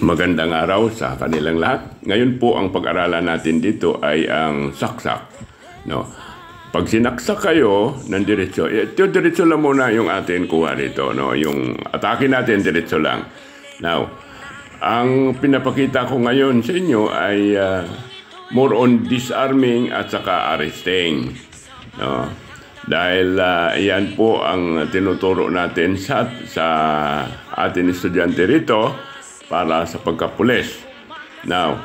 Magandang araw sa kanilang lahat. Ngayon po ang pag-aralan natin dito ay ang saksak. No? Pag sinaksak kayo ng diretso, ito diretso lang muna yung atin kuha dito. No? Yung atake natin diretso lang. Now, ang pinapakita ko ngayon sa inyo ay more on disarming at saka arresting. No? Dahil yan po ang tinuturo natin sa ating estudyante rito para sa pagkapulis. Now,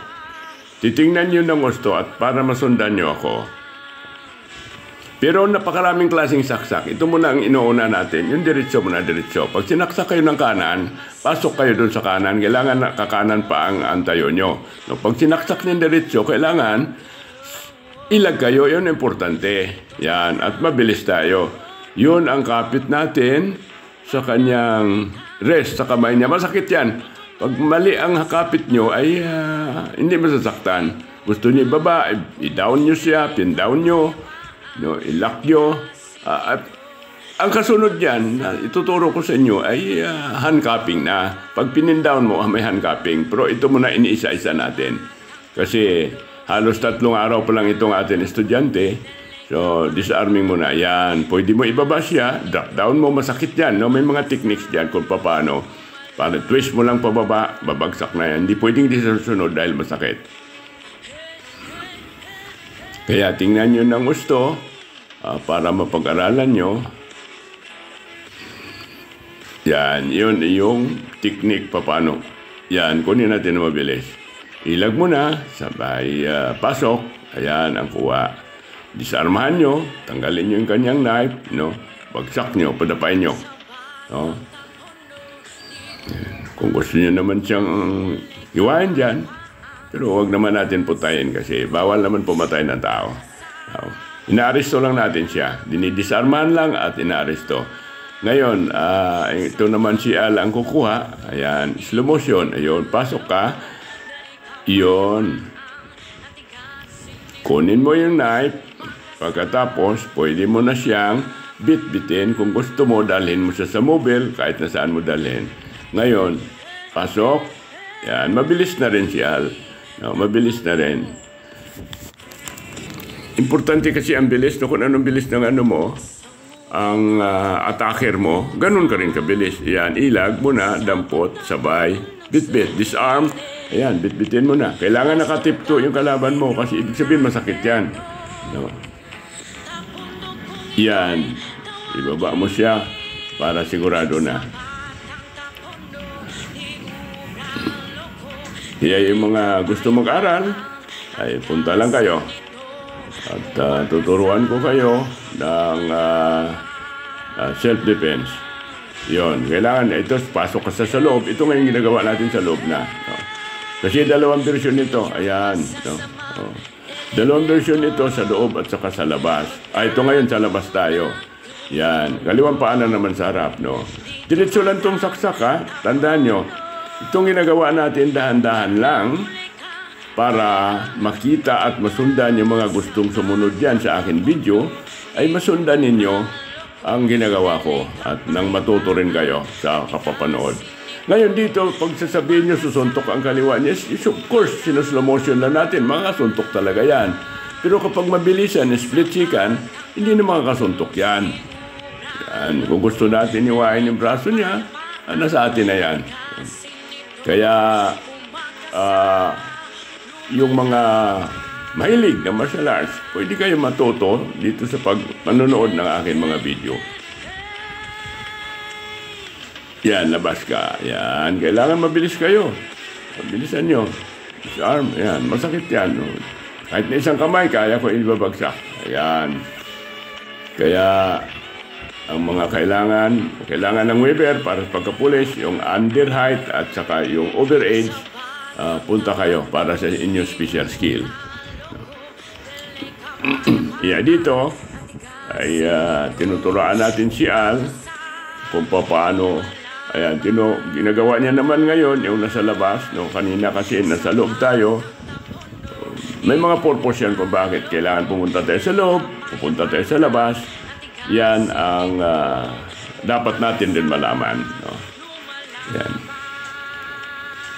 titingnan nyo ng gusto at para masundan nyo ako. Pero napakaraming klaseng saksak. Ito muna ang inuuna natin. Yung diretso muna, diretso. Pag sinaksak kayo ng kanan, pasok kayo dun sa kanan. Kailangan kakanan pa ang antayo nyo. No, pag sinaksak ng diretso, kailangan ilag kayo. Yun importante. Yan. At mabilis tayo. Yun ang kapit natin sa kanyang rest sa kamay niya. Masakit yan. Pag mali ang kapit nyo ay hindi masasaktan. Gusto nyo ibaba, i-down nyo siya, pin-down nyo, no, i-lock nyo. At ang kasunod yan, ituturo ko sa inyo ay handcuffing na. Pag pin-down mo, may handcuffing. Pero ito muna iniisa-isa natin. Kasi halos 3 araw pa lang itong ating estudyante. So, disarming mo na. Yan, pwede mo ibaba siya, drop down mo, masakit yan. No? May mga techniques dyan kung paano. Para twist mo lang pababa, babagsak na yan. Hindi pwedeng susunod dahil masakit. Kaya tingnan nyo ng gusto para mapag-aralan nyo. Yan, yun yung technique paano. Yan, kunin natin na mabilis. Ilag mo na, sabay pasok. Ayan, ang kuha. Disarmahan nyo, tanggalin nyo yung kanyang knife, no? Bagsak nyo, padapain nyo. No? Kung gusto nyo naman siyang iwain dyan, pero huwag naman natin putayin kasi bawal naman pumatay ng tao. Inaaresto lang natin siya. Dinidisarmahan lang at inaaresto. Ngayon, ito naman si Al ang kukuha. Ayan, slow motion. Ayun, pasok ka. Iyon. Kunin mo yung knife. Pagkatapos, pwede mo na siyang bit-bitin. Kung gusto mo, dalhin mo siya sa mobile, kahit na saan mo dalhin. Ngayon, pasok. Yan, mabilis na rin si Al. No, mabilis na rin. Importante kasi ang bilis. No, kung anong bilis ng ano mo, ang attacker mo, ganun ka rin kabilis. Yan, ilag mo na, dampot, sabay, bit-bit, disarm. Ayan, bit-bitin mo na. Kailangan nakatipto yung kalaban mo kasi ibig sabihin masakit yan. No. Yan, ibaba mo siya para sigurado na. Kaya yung mga gusto mag-aral, ay punta lang kayo. At tuturuan ko kayo ng self-defense. Yun, kailangan ito, pasok ka sa loob. Ito nga yung ginagawa natin sa loob na. No? Kasi dalawang version nito. Ayan. No? Oh. Dalawang version nito sa loob at saka sa labas. Ito ngayon sa labas tayo. Yan. Kaliwang paanan naman sa harap. No? Diretso lang itong saksak ha. Tandaan nyo. Itong ginagawa natin dahan-dahan lang para makita at masundan yung mga gustong sumunod dyan sa akin video ay masundan ninyo ang ginagawa ko at nang matuto rin kayo sa kapapanood. Ngayon dito, pag sasabihin nyo susuntok ang kaliwa niya, of course, sinuslow motion lang natin, makakasuntok talaga yan. Pero kapag mabilisan, split-chikan, hindi na makakasuntok yan. Yan. Kung gusto natin iwain yung braso niya, nasa atin na yan. Kaya, yung mga mahilig na martial arts, pwede kayo matuto dito sa pag-manonood ng aking mga video. Yan, labas ka. Yan, kailangan mabilis kayo. Mabilisan nyo. Disarm, yan, masakit yan. No? Kahit na isang kamay, kaya ko ibabagsak. Ayan. Kaya, ang mga kailangan ng Weber para sa pagkapulis, yung under height at saka yung over age, punta kayo para sa inyong special skill. Yeah, dito ay tinuturoan natin si Al kung paano. Ayan, ginagawa niya naman ngayon yung nasa labas. No? Kanina kasi nasa loob tayo. May mga purpose yan kung bakit kailangan pumunta tayo sa loob, pupunta tayo sa labas. Yan ang dapat natin din malaman. No? Yan.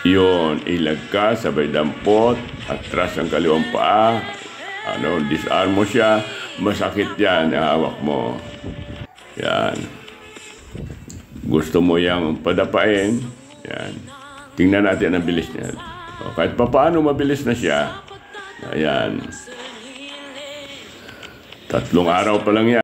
Yun, ilag ka, sabay dampot, atras ang kaliwang paa, disarm mo siya, masakit yan, hawak mo. Yan. Gusto mo yang padapain, yan. Tingnan natin ang bilis niya. O, kahit papaano mabilis na siya, ayan. 3 araw pa lang yan.